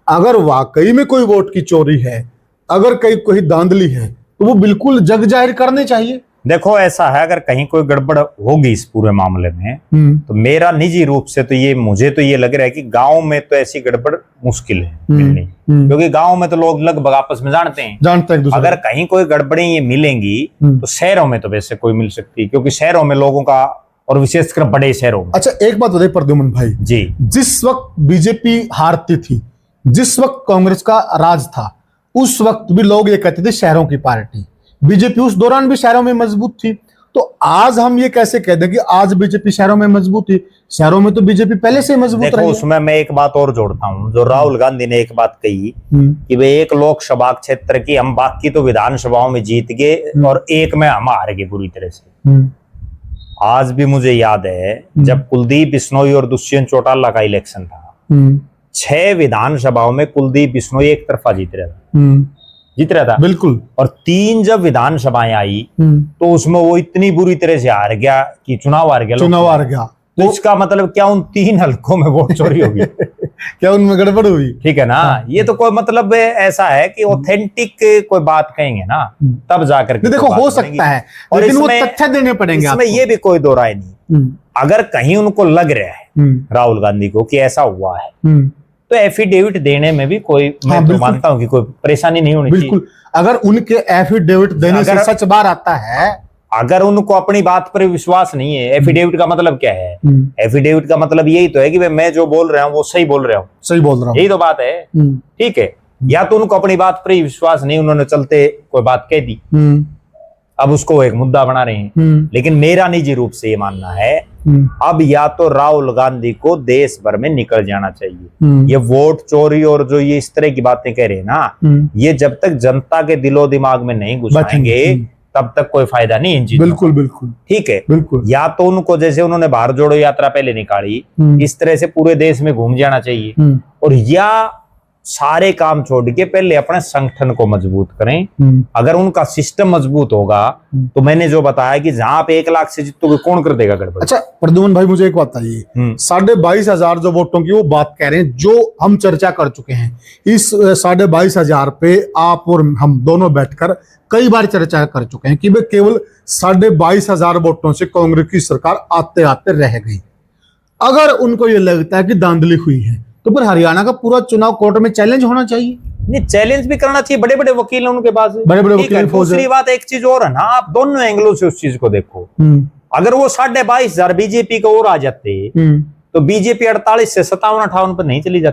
अगर वाकई में कोई वोट की चोरी है, अगर कोई धांधली है, तो वो बिल्कुल जग जाहिर करने चाहिए। देखो ऐसा है, अगर कहीं कोई गड़बड़ होगी इस पूरे मामले में, तो मेरा निजी रूप से तो मुझे तो ये लग रहा है कि गांव में तो ऐसी गड़बड़ मुश्किल है मिलनी, क्योंकि गांव में तो लोग लगभग आपस में जानते हैं एक दूसरे। अगर कहीं कोई गड़बड़ें ये मिलेंगी तो शहरों में तो वैसे कोई मिल सकती है, क्योंकि शहरों में लोगों का, और विशेषकर बड़े शहरों में। अच्छा, एक बात बताइए प्रद्युमन भाई जी, जिस वक्त बीजेपी हारती थी, जिस वक्त कांग्रेस का राज था, उस वक्त भी लोग ये कहते थे शहरों की पार्टी। बीजेपी उस दौरान भी शहरों में मजबूत थी, तो आज हम ये कैसे कह दें कि आज बीजेपी शहरों में मजबूत थी? शहरों में तो बीजेपी पहले से मजबूत रही है। उसमें मैं एक बात और जोड़ता हूं, जो राहुल गांधी ने एक बात कही कि वे एक लोकसभा क्षेत्र की, हम बाकी तो विधानसभाओं में जीत गए और एक में हम हार गए बुरी तरह से। आज भी मुझे याद है जब कुलदीप बिश्नोई और दुष्यंत चौटाला का इलेक्शन था, 6 विधानसभाओं में कुलदीप बिश्नोई एक तरफा जीत रहा था बिल्कुल, और 3 जब विधानसभाएं आई तो उसमें वो इतनी बुरी तरह से हार गया कि चुनाव हार गया। तो इसका मतलब क्या उन 3 हलकों में वोट चोरी होगी? क्या उनमें गड़बड़ हुई? ठीक है ना। ये तो कोई मतलब ऐसा है कि ऑथेंटिक कोई बात कहेंगे ना तब जाकर के देखो हो सकता है, और लेकिन वो तथ्य देने पड़ेंगे। इसमें ये भी कोई दो राय नहीं। अगर कहीं उनको लग रहा है राहुल गांधी को कि ऐसा हुआ है तो एफिडेविट देने में भी कोई, मैं तो मानता हूं कि कोई परेशानी नहीं होनी चाहिए। बिल्कुल, अगर उनके एफिडेविट देने से सच बाहर आता है, अगर उनको अपनी बात पर विश्वास नहीं है, एफिडेविट का मतलब क्या है? एफिडेविट का मतलब यही तो है कि मैं जो बोल रहा हूँ वो सही बोल रहा हूँ, यही तो बात है। ठीक है, या तो उनको अपनी बात पर ही विश्वास नहीं, उन्होंने चलते कोई बात कह दी, अब उसको एक मुद्दा बना रहे हैं। लेकिन मेरा निजी रूप से ये मानना है, अब या तो राहुल गांधी को देश भर में निकल जाना चाहिए। ये वोट चोरी और जो ये इस तरह की बातें कह रहे हैं ना, ये जब तक जनता के दिलो दिमाग में नहीं घुसाएंगे तब तक कोई फायदा नहीं इन चीजों। बिल्कुल बिल्कुल, ठीक है, बिल्कुल। या तो उनको जैसे उन्होंने भारत जोड़ो यात्रा पहले निकाली, इस तरह से पूरे देश में घूम जाना चाहिए, और या सारे काम छोड़ के पहले अपने संगठन को मजबूत करें। अगर उनका सिस्टम मजबूत होगा तो मैंने जो बताया कि जहां आप 1 लाख से जीतोगे कौन कर देगा गड़बड़। अच्छा प्रद्युमन भाई, मुझे एक बात बताइए, 22,500 जो वोटों की वो बात कह रहे हैं, जो हम चर्चा कर चुके हैं, इस 22,500 पे आप और हम दोनों बैठकर कई बार चर्चा कर चुके हैं कि वे केवल 22,500 वोटों से कांग्रेस की सरकार आते आते रह गई। अगर उनको ये लगता है कि धांधली हुई है तो फिर हरियाणा का पूरा चुनाव कोर्ट में चैलेंज होना चाहिए। नहीं, चैलेंज भी करना चाहिए, बड़े बड़े वकील हैं उनके पास, बड़े वकील। दूसरी बात एक चीज और है ना, आप दोनों एंगलों से उस चीज को देखो। अगर वो 22,500 बीजेपी को और आ जाते तो बीजेपी 48 से 57-58 पर नहीं चली जाती।